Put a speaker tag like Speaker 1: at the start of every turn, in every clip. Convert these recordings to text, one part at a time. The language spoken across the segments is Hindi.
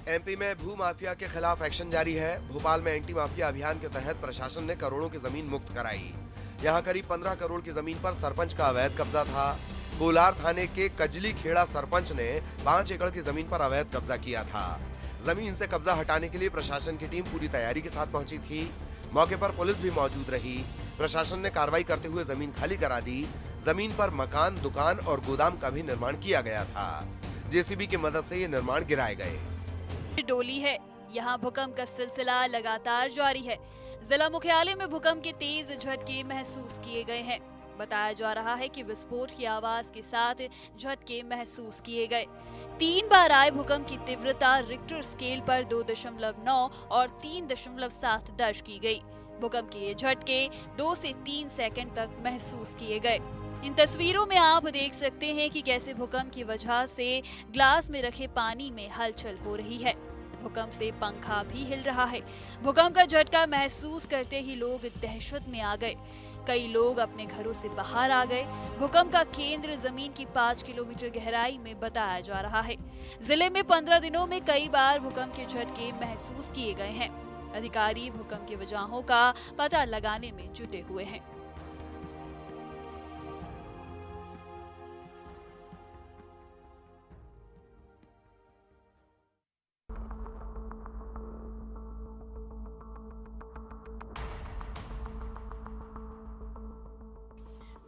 Speaker 1: एमपी में भू माफिया के खिलाफ एक्शन जारी है। भोपाल में एंटी माफिया अभियान के तहत प्रशासन ने करोड़ों की जमीन मुक्त कराई। यहां करीब 15 करोड़ की जमीन पर सरपंच का अवैध कब्जा था। कोलार थाने के कजली खेड़ा सरपंच ने 5 एकड़ की जमीन पर अवैध कब्जा किया था। जमीन से कब्जा हटाने के लिए प्रशासन की टीम पूरी तैयारी के साथ पहुंची थी। मौके पर पुलिस भी मौजूद रही। प्रशासन ने कार्रवाई करते हुए जमीन खाली करा दी। जमीन पर मकान, दुकान और गोदाम का भी निर्माण किया गया था। जेसीबी की मदद से ये निर्माण गिराए गए।
Speaker 2: डोली है, यहाँ भूकंप का सिलसिला लगातार जारी है। जिला मुख्यालय में भूकंप के तेज झटके महसूस किए गए हैं। बताया जा रहा है कि विस्फोट की आवाज के साथ झटके महसूस किए गए। 3 बार आए भूकंप की तीव्रता रिक्टर स्केल पर 2.9 और 3.7 दर्ज की गई। भूकंप के ये झटके 2 से 3 सेकंड तक महसूस किए गए। इन तस्वीरों में आप देख सकते हैं कि कैसे भूकंप की वजह से ग्लास में रखे पानी में हलचल हो रही है। भूकंप से पंखा भी हिल रहा है। भूकंप का झटका महसूस करते ही लोग दहशत में आ गए। कई लोग अपने घरों से बाहर आ गए। भूकंप का केंद्र जमीन की 5 किलोमीटर गहराई में बताया जा रहा है। जिले में 15 दिनों में कई बार भूकंप के झटके महसूस किए गए हैं। अधिकारी भूकंप की वजहों का पता लगाने में जुटे हुए हैं।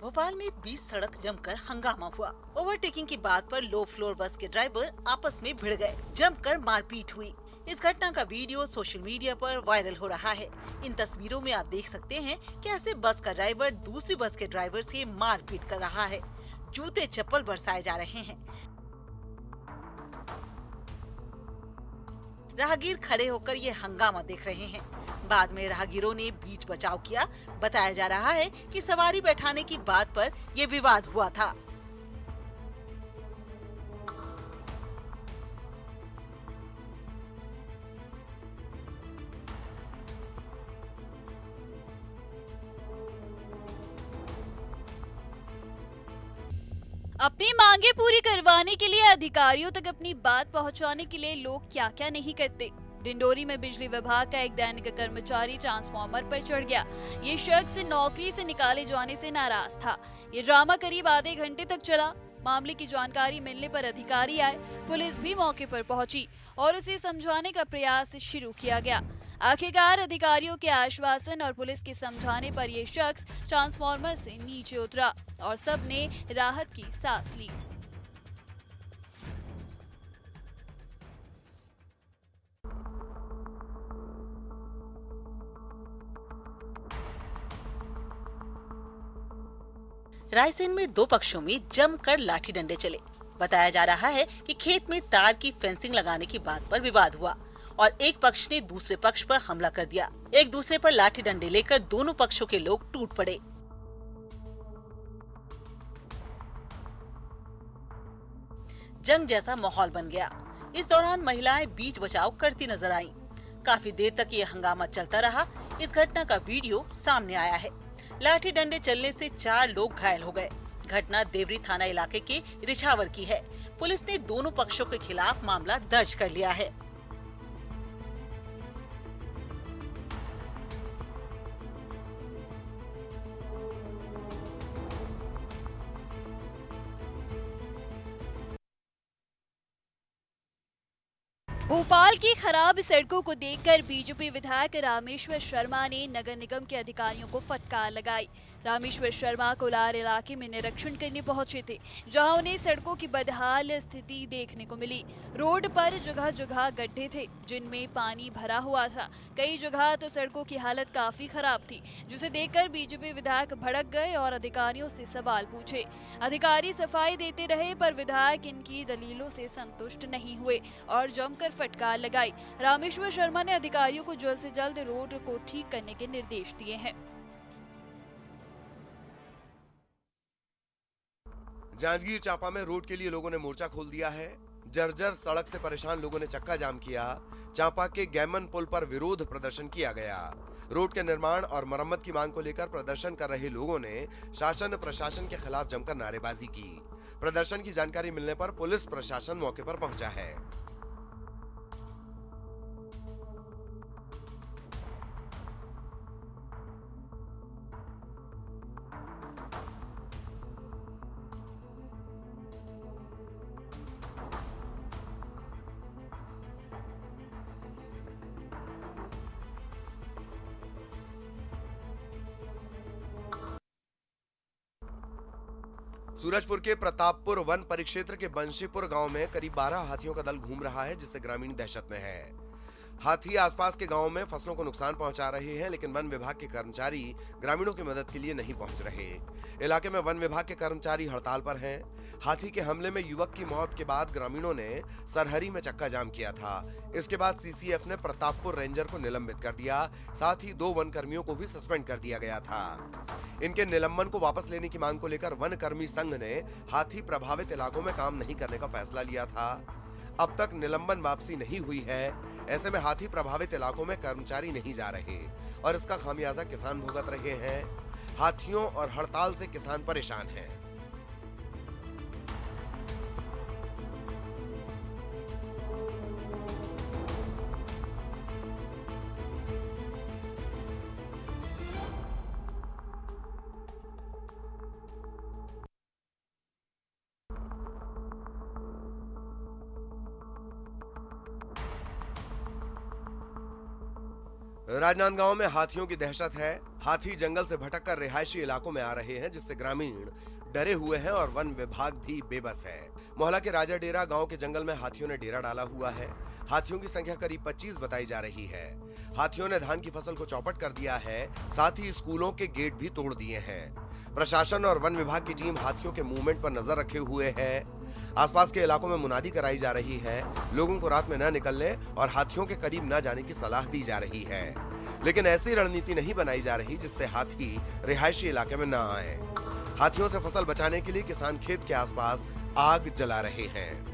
Speaker 3: भोपाल में 20 सड़क जमकर हंगामा हुआ। ओवरटेकिंग की बात पर लो फ्लोर बस के ड्राइवर आपस में भिड़ गए। जमकर मारपीट हुई। इस घटना का वीडियो सोशल मीडिया पर वायरल हो रहा है। इन तस्वीरों में आप देख सकते हैं कैसे बस का ड्राइवर दूसरी बस के ड्राइवर से मारपीट कर रहा है। जूते चप्पल बरसाए जा रहे हैं। राहगीर खड़े होकर ये हंगामा देख रहे हैं। बाद में राहगीरों ने बीच बचाव किया। बताया जा रहा है कि सवारी बैठाने की बात पर यह विवाद हुआ था।
Speaker 2: अपनी मांगे पूरी करवाने के लिए अधिकारियों तक अपनी बात पहुंचाने के लिए लोग क्या क्या नहीं करते। डिंडोरी में बिजली विभाग का एक दैनिक कर्मचारी ट्रांसफार्मर पर चढ़ गया। ये शख्स नौकरी से निकाले जाने से नाराज था। ये ड्रामा करीब आधे घंटे तक चला। मामले की जानकारी मिलने पर अधिकारी आए। पुलिस भी मौके पर पहुंची और उसे समझाने का प्रयास शुरू किया गया। आखिरकार अधिकारियों के आश्वासन और पुलिस के समझाने पर यह शख्स ट्रांसफार्मर से नीचे उतरा और सबने राहत की सांस ली।
Speaker 3: रायसेन में 2 पक्षों में जमकर लाठी डंडे चले। बताया जा रहा है कि खेत में तार की फेंसिंग लगाने की बात पर विवाद हुआ और एक पक्ष ने दूसरे पक्ष पर हमला कर दिया। एक दूसरे पर लाठी डंडे लेकर दोनों पक्षों के लोग टूट पड़े। जंग जैसा माहौल बन गया। इस दौरान महिलाएं बीच बचाव करती नजर आईं। काफी देर तक ये हंगामा चलता रहा। इस घटना का वीडियो सामने आया है। लाठी डंडे चलने से 4 लोग घायल हो गए। घटना देवरी थाना इलाके के रिछावर की है। पुलिस ने दोनों पक्षों के खिलाफ मामला दर्ज कर लिया है।
Speaker 2: भोपाल की खराब सड़कों को देखकर बीजेपी विधायक रामेश्वर शर्मा ने नगर निगम के अधिकारियों को फटकार लगाई। रामेश्वर शर्मा कोलार इलाके में निरीक्षण करने पहुंचे थे, जहां उन्हें सड़कों की बदहाल स्थिति देखने को मिली। रोड पर जगह जगह गड्ढे थे जिनमें पानी भरा हुआ था। कई जगह तो सड़कों की हालत काफी खराब थी, जिसे देखकर बीजेपी विधायक भड़क गए और अधिकारियों से सवाल पूछे। अधिकारी सफाई देते रहे पर विधायक इनकी दलीलों से संतुष्ट नहीं हुए और जमकर फटकार लगाई। रामेश्वर शर्मा ने अधिकारियों को जल्द से जल्द रोड को ठीक करने के निर्देश दिए हैं।
Speaker 1: जांजगीर चांपा में रोड के लिए लोगों ने मोर्चा खोल दिया है। जर्जर सड़क से परेशान लोगों ने चक्का जाम किया। चांपा के गैमन पुल पर विरोध प्रदर्शन किया गया। रोड के निर्माण और मरम्मत की मांग को लेकर प्रदर्शन कर रहे लोगों ने शासन प्रशासन के खिलाफ जमकर नारेबाजी की। प्रदर्शन की जानकारी मिलने पर पुलिस प्रशासन मौके पर पहुंचा है। सूरजपुर के प्रतापपुर वन परिक्षेत्र के बंशीपुर गांव में करीब 12 हाथियों का दल घूम रहा है, जिससे ग्रामीण दहशत में है। हाथी आसपास के गांवों में फसलों को नुकसान पहुंचा रहे हैं, लेकिन वन विभाग के कर्मचारी ग्रामीणों की मदद के लिए नहीं पहुंच रहे। इलाके में वन विभाग के कर्मचारी हड़ताल पर हैं। हाथी के हमले में युवक की मौत के बाद ग्रामीणों ने सरहरी में चक्का जाम किया था। इसके बाद सीसीएफ ने प्रतापपुर रेंजर को निलंबित कर दिया, साथ ही 2 वन कर्मियों को भी सस्पेंड कर दिया गया था। इनके निलंबन को वापस लेने की मांग को लेकर वन कर्मी संघ ने हाथी प्रभावित इलाकों में काम नहीं करने का फैसला लिया था। अब तक निलंबन वापसी नहीं हुई है। ऐसे में हाथी प्रभावित इलाकों में कर्मचारी नहीं जा रहे और इसका खामियाजा किसान भुगत रहे हैं। हाथियों और हड़ताल से किसान परेशान हैं। राजनांदगांव में हाथियों की दहशत है। हाथी जंगल से भटककर रिहायशी इलाकों में आ रहे हैं, जिससे ग्रामीण डरे हुए हैं और वन विभाग भी बेबस है। मोहल्ला के राजा डेरा गांव के जंगल में हाथियों ने डेरा डाला हुआ है। हाथियों की संख्या करीब 25 बताई जा रही है। हाथियों ने धान की फसल को चौपट कर दिया है, साथ ही स्कूलों के गेट भी तोड़ दिए हैं। प्रशासन और वन विभाग की टीम हाथियों के मूवमेंट पर नजर रखे हुए है। आसपास के इलाकों में मुनादी कराई जा रही है। लोगों को रात में न निकलने और हाथियों के करीब न जाने की सलाह दी जा रही है, लेकिन ऐसी रणनीति नहीं बनाई जा रही जिससे हाथी रिहायशी इलाके में न आए। हाथियों से फसल बचाने के लिए किसान खेत के आसपास आग जला रहे हैं।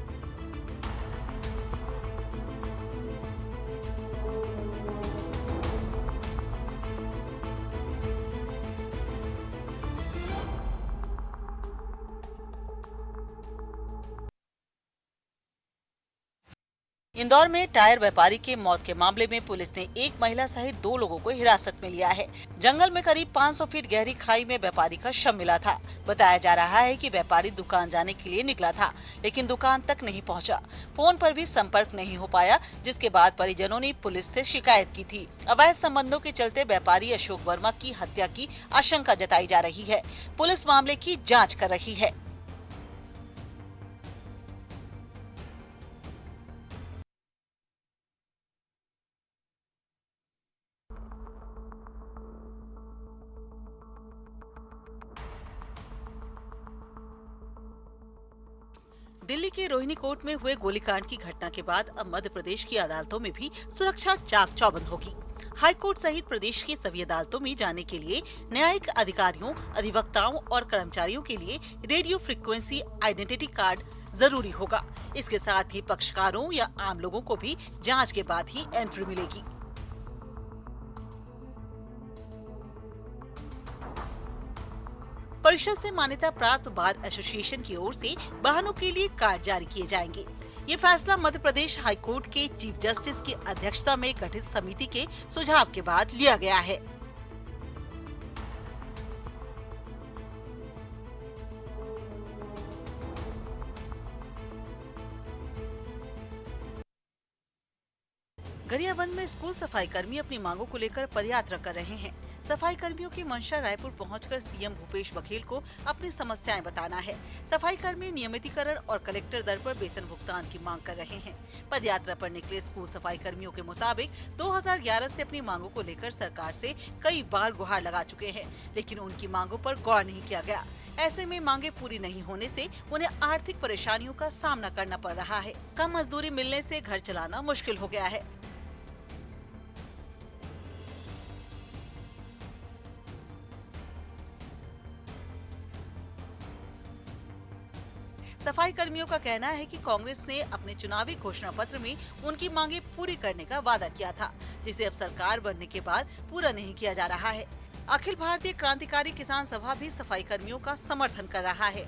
Speaker 3: इंदौर में टायर व्यापारी के मौत के मामले में पुलिस ने एक महिला सहित 2 लोगों को हिरासत में लिया है। जंगल में करीब 500 फीट गहरी खाई में व्यापारी का शव मिला था। बताया जा रहा है कि व्यापारी दुकान जाने के लिए निकला था, लेकिन दुकान तक नहीं पहुंचा। फोन पर भी संपर्क नहीं हो पाया, जिसके बाद परिजनों ने पुलिस से शिकायत की थी। अवैध संबंधों के चलते व्यापारी अशोक वर्मा की हत्या की आशंका जताई जा रही है। पुलिस मामले की जाँच कर रही है। दिल्ली के रोहिणी कोर्ट में हुए गोलीकांड की घटना के बाद अब मध्य प्रदेश की अदालतों में भी सुरक्षा चाक चौबंद होगी। हाई कोर्ट सहित प्रदेश की सभी अदालतों में जाने के लिए न्यायिक अधिकारियों, अधिवक्ताओं और कर्मचारियों के लिए रेडियो फ्रीक्वेंसी आइडेंटिटी कार्ड जरूरी होगा। इसके साथ ही पक्षकारों या आम लोगों को भी जांच के बाद ही एंट्री मिलेगी। परिषद से मान्यता प्राप्त बार एसोसिएशन की ओर से वाहनों के लिए कार्ड जारी किए जाएंगे। ये फैसला मध्य प्रदेश हाई कोर्ट के चीफ जस्टिस की अध्यक्षता में गठित समिति के सुझाव के बाद लिया गया है। गरियाबंद में स्कूल सफाई कर्मी अपनी मांगों को लेकर पदयात्रा कर रहे हैं। सफाई कर्मियों की मंशा रायपुर पहुंचकर सीएम भूपेश बघेल को अपनी समस्याएं बताना है। सफाई कर्मी नियमितीकरण और कलेक्टर दर पर वेतन भुगतान की मांग कर रहे हैं। पदयात्रा पर निकले स्कूल सफाई कर्मियों के मुताबिक 2011 से अपनी मांगों को लेकर सरकार से कई बार गुहार लगा चुके हैं, लेकिन उनकी मांगों पर गौर नहीं किया गया। ऐसे में मांगे पूरी नहीं होने से उन्हें आर्थिक परेशानियों का सामना करना पड़ रहा है। कम मजदूरी मिलने से घर चलाना मुश्किल हो गया है। सफाई कर्मियों का कहना है कि कांग्रेस ने अपने चुनावी घोषणा पत्र में उनकी मांगे पूरी करने का वादा किया था, जिसे अब सरकार बनने के बाद पूरा नहीं किया जा रहा है। अखिल भारतीय क्रांतिकारी किसान सभा भी सफाई कर्मियों का समर्थन कर रहा है।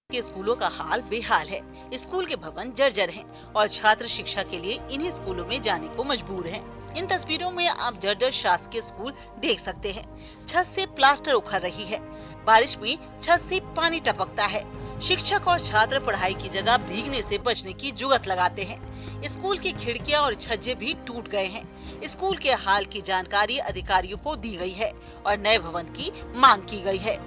Speaker 3: के स्कूलों का हाल बेहाल है। स्कूल के भवन जर्जर हैं और छात्र शिक्षा के लिए इन्हीं स्कूलों में जाने को मजबूर हैं। इन तस्वीरों में आप जर्जर शासकीय स्कूल देख सकते हैं। छत से प्लास्टर उखड़ रही है। बारिश में छत से पानी टपकता है। शिक्षक और छात्र पढ़ाई की जगह भीगने से बचने की जुगत लगाते हैं। स्कूल की खिड़कियां और छज्जे भी टूट गए हैं। स्कूल के हाल की जानकारी अधिकारियों को दी गई है और नए भवन की मांग की गई है।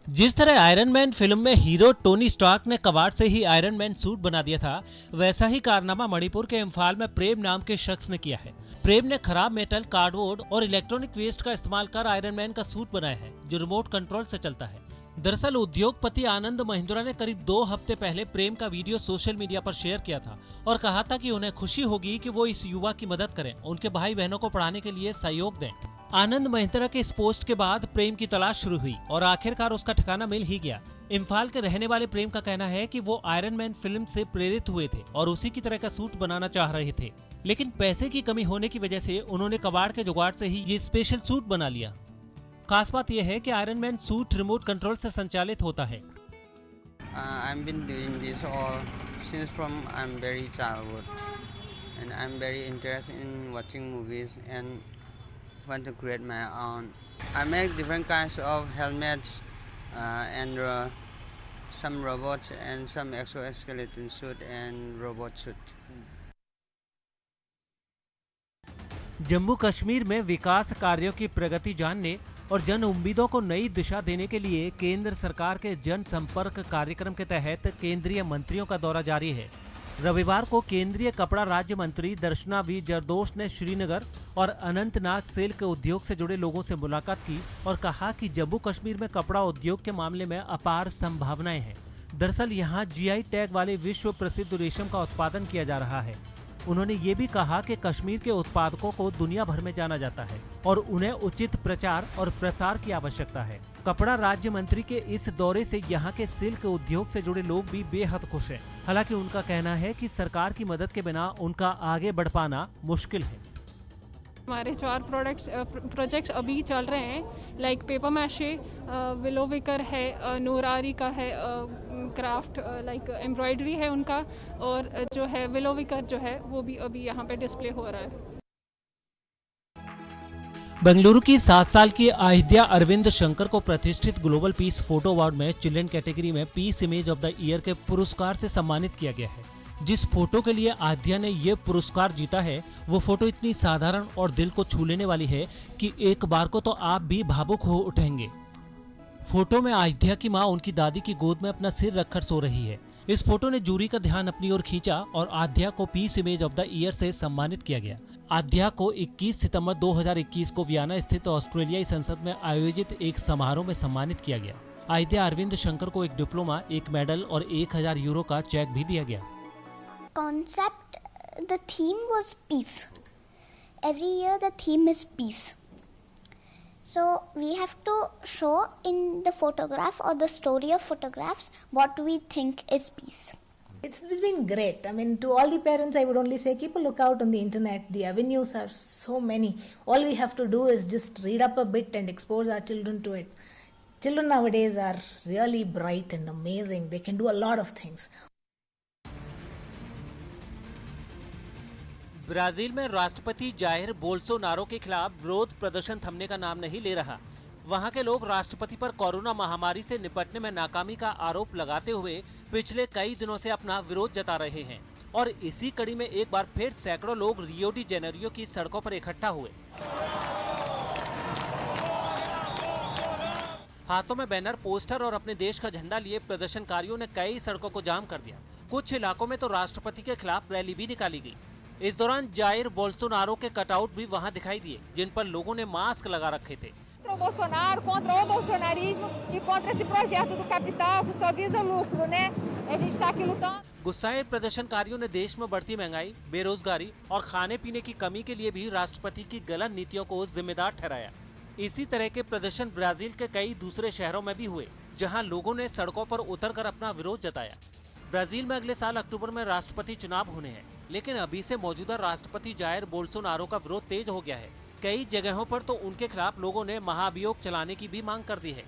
Speaker 4: जिस तरह आयरन मैन फिल्म में हीरो टोनी स्टार्क ने कबाड़ से ही आयरन मैन सूट बना दिया था, वैसा ही कारनामा मणिपुर के इम्फाल में प्रेम नाम के शख्स ने किया है। प्रेम ने खराब मेटल, कार्डबोर्ड और इलेक्ट्रॉनिक वेस्ट का इस्तेमाल कर आयरन मैन का सूट बनाया है, जो रिमोट कंट्रोल से चलता है। दरअसल उद्योगपति आनंद महिंद्रा ने करीब 2 हफ्ते पहले प्रेम का वीडियो सोशल मीडिया पर शेयर किया था और कहा था कि उन्हें खुशी होगी कि वो इस युवा की मदद करें, उनके भाई बहनों को पढ़ाने के लिए सहयोग दें। आनंद महिंद्रा के इस पोस्ट के बाद प्रेम की तलाश शुरू हुई और आखिरकार उसका ठिकाना मिल ही गया। इम्फाल के रहने वाले प्रेम का कहना है कि वो आयरन मैन फिल्म से प्रेरित हुए थे और उसी की तरह का सूट बनाना चाह रहे थे, लेकिन पैसे की कमी होने की वजह से उन्होंने कबाड़ के जुगाड़ से ही ये स्पेशल सूट बना लिया। खास बात यह है कि iron man suit remote control से संचालित होता है।
Speaker 5: I've been doing this all since from I'm very childhood, and I'm very interested in watching movies and want to create my own. I make different kinds of helmets and some robots and some exoskeleton suit and robot suit.
Speaker 4: Jammu Kashmir में विकास कार्यों की प्रगति जानने और जन उम्मीदों को नई दिशा देने के लिए केंद्र सरकार के जन संपर्क कार्यक्रम के तहत केंद्रीय मंत्रियों का दौरा जारी है। रविवार को केंद्रीय कपड़ा राज्य मंत्री दर्शना वी जरदोश ने श्रीनगर और अनंतनाग सिल्क उद्योग से जुड़े लोगों से मुलाकात की और कहा कि जम्मू कश्मीर में कपड़ा उद्योग के मामले में अपार संभावनाएं हैं। दरअसल यहां जीआई टैग वाले विश्व प्रसिद्ध रेशम का उत्पादन किया जा रहा है। उन्होंने ये भी कहा कि कश्मीर के उत्पादकों को दुनिया भर में जाना जाता है और उन्हें उचित प्रचार और प्रसार की आवश्यकता है। कपड़ा राज्य मंत्री के इस दौरे से यहाँ के सिल्क उद्योग से जुड़े लोग भी बेहद खुश हैं। हालांकि उनका कहना है कि सरकार की मदद के बिना उनका आगे बढ़ पाना मुश्किल है।
Speaker 6: हमारे 4 प्रोजेक्ट्स अभी चल रहे हैं, like paper mache, willow wicker है, नूरारी का है, क्राफ्ट लाइक एम्ब्रॉयडरी है उनका, और जो है विलो विकर जो है वो भी अभी यहाँ पे डिस्प्ले हो रहा है।
Speaker 4: बेंगलुरु की 7 साल की आहिद्या अरविंद शंकर को प्रतिष्ठित ग्लोबल पीस फोटो अवार्ड में चिल्ड्रन कैटेगरी में peace image of the year के पुरस्कार से सम्मानित किया गया है। जिस फोटो के लिए आद्या ने ये पुरस्कार जीता है, वो फोटो इतनी साधारण और दिल को छू लेने वाली है कि एक बार को तो आप भी भावुक हो उठेंगे। फोटो में आद्या की मां उनकी दादी की गोद में अपना सिर रखकर सो रही है। इस फोटो ने जूरी का ध्यान अपनी ओर खींचा और आद्या को peace image of the year से सम्मानित किया गया। आद्या को 21 सितंबर 2021 को वियना स्थित ऑस्ट्रेलियाई संसद में आयोजित एक समारोह में सम्मानित किया गया। आद्या अरविंद शंकर को एक डिप्लोमा, एक मेडल और 1000 यूरो का चेक भी दिया गया।
Speaker 7: Concept, the theme was peace. Every year the theme is peace. So we have to show in the photograph or the story of photographs what we think is peace.
Speaker 8: It's been great. I mean, to all the parents, I would only say keep a lookout on the internet. The avenues are so many. All we have to do is just read up a bit and expose our children to it. Children nowadays are really bright and amazing. They can do a lot of things.
Speaker 4: Brazil में राष्ट्रपति जाहिर बोल्सोनारो के खिलाफ विरोध प्रदर्शन थमने का नाम नहीं ले रहा। वहां के लोग राष्ट्रपति पर कोरोना महामारी से निपटने में नाकामी का आरोप लगाते हुए पिछले कई दिनों से अपना विरोध जता रहे हैं और इसी कड़ी में एक बार फिर सैकड़ों लोग रियो डी जेनेरियो की सड़कों पर इकट्ठा हुए। हाथों में बैनर, पोस्टर और अपने देश का झंडा लिए प्रदर्शनकारियों ने कई सड़कों को जाम कर दिया। कुछ इलाकों में तो राष्ट्रपति के खिलाफ रैली भी निकाली गई। इस दौरान जाइर बोल्सोनारो के कटआउट भी वहां दिखाई दिए, जिन पर लोगों ने मास्क लगा रखे थे।
Speaker 9: Bolsonaro, contra o bolsonarismo e contra esse projeto do capital que só visa lucro, né? A gente está aqui lutando.
Speaker 4: गुस्साए प्रदर्शनकारियों ने देश में बढ़ती महंगाई, बेरोजगारी और खाने पीने की कमी के लिए भी राष्ट्रपति की गलत नीतियों को जिम्मेदार ठहराया। इसी तरह के प्रदर्शन ब्राजील के कई दूसरे शहरों में भी हुए, जहां लोगों ने सड़कों पर उतरकर अपना विरोध जताया। ब्राजील में अगले साल अक्टूबर में राष्ट्रपति चुनाव होने हैं, लेकिन अभी से मौजूदा राष्ट्रपति जाइर बोल्सोनारो का विरोध तेज हो गया है। कई जगहों पर तो उनके खिलाफ लोगों ने महाभियोग चलाने की भी मांग कर दी है।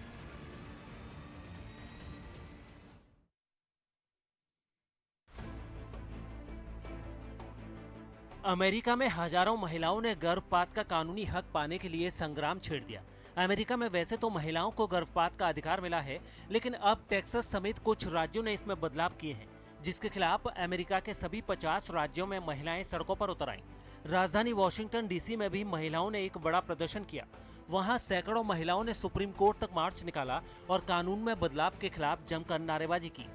Speaker 4: अमेरिका में हजारों महिलाओं ने गर्भपात का कानूनी हक पाने के लिए संग्राम छेड़ दिया। अमेरिका में वैसे तो महिलाओं को गर्भपात का अधिकार मिला है, लेकिन अब टेक्सास समेत कुछ राज्यों ने इसमें बदलाव किए हैं, जिसके खिलाफ अमेरिका के सभी 50 राज्यों में महिलाएं सड़कों पर उतर आईं। राजधानी वॉशिंगटन डीसी में भी महिलाओं ने एक बड़ा प्रदर्शन किया। वहां सैकड़ों महिलाओं ने सुप्रीम कोर्ट तक मार्च निकाला और कानून में बदलाव के खिलाफ जमकर नारेबाजी की।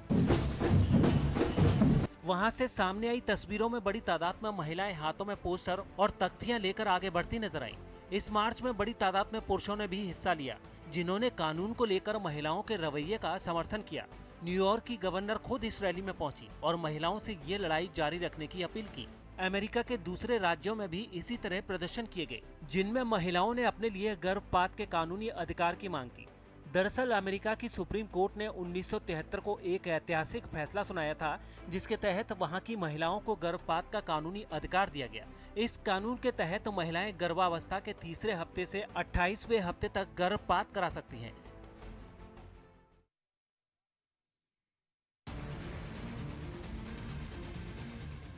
Speaker 4: वहां से सामने आई तस्वीरों में बड़ी तादाद में महिलाएं हाथों में पोस्टर और तख्तियां लेकर आगे बढ़ती नजर आईं। इस मार्च में बड़ी तादाद में पुरुषों ने भी हिस्सा लिया, जिन्होंने कानून को लेकर महिलाओं के रवैये का समर्थन किया। न्यूयॉर्क की गवर्नर खुद इस रैली में पहुंची और महिलाओं से ये लड़ाई जारी रखने की अपील की। अमेरिका के दूसरे राज्यों में भी इसी तरह प्रदर्शन किए गए, जिनमें महिलाओं ने अपने लिए गर्भपात के कानूनी अधिकार की मांग की। दरअसल अमेरिका की सुप्रीम कोर्ट ने 1973 को एक ऐतिहासिक फैसला सुनाया था, जिसके तहत वहां की महिलाओं को गर्भपात का कानूनी अधिकार दिया गया। इस कानून के तहत महिलाएं गर्भावस्था के तीसरे हफ्ते से 28वें हफ्ते तक गर्भपात करा सकती हैं।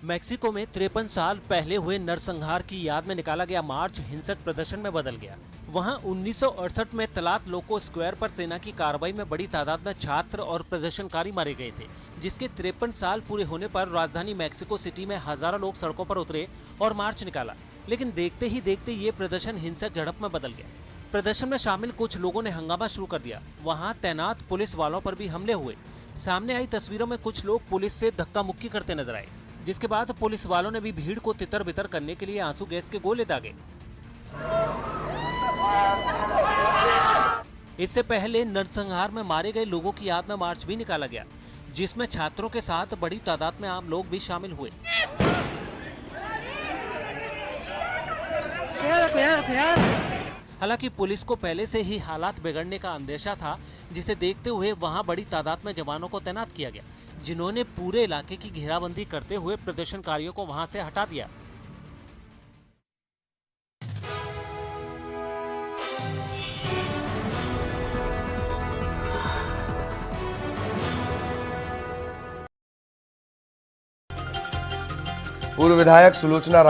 Speaker 4: मेक्सिको में 53 साल पहले हुए नरसंहार की याद में निकाला गया मार्च हिंसक प्रदर्शन में बदल गया। वहां 1968 में तलातलोको स्क्वायर पर सेना की कार्रवाई में बड़ी तादाद में छात्र और प्रदर्शनकारी मारे गए थे, जिसके 53 साल पूरे होने पर राजधानी मेक्सिको सिटी में हजारों लोग सड़कों पर उतरे और मार्च निकाला। लेकिन देखते ही देखते ये प्रदर्शन हिंसक झड़प में बदल गया। प्रदर्शन में शामिल कुछ लोगों ने हंगामा शुरू कर दिया। वहाँ तैनात पुलिस वालों पर भी हमले हुए। सामने आई तस्वीरों में कुछ लोग पुलिस से धक्का मुक्की करते नजर आए, जिसके बाद पुलिस वालों ने भी भीड़ को तितर बितर करने के लिए आंसू गैस के गोले दागे। इससे पहले नरसंहार में मारे गए लोगों की याद में मार्च भी निकाला गया, जिसमें छात्रों के साथ बड़ी तादाद में आम लोग भी शामिल हुए। हालांकि पुलिस को पहले से ही हालात बिगड़ने का अंदेशा था, जिसे देखते हुए वहां बड़ी तादाद में जवानों को तैनात किया गया, जिन्होंने पूरे इलाके की घेराबंदी करते हुए प्रदर्शनकारियों को वहां से हटा दिया।
Speaker 1: पूर्व विधायक सुलोचना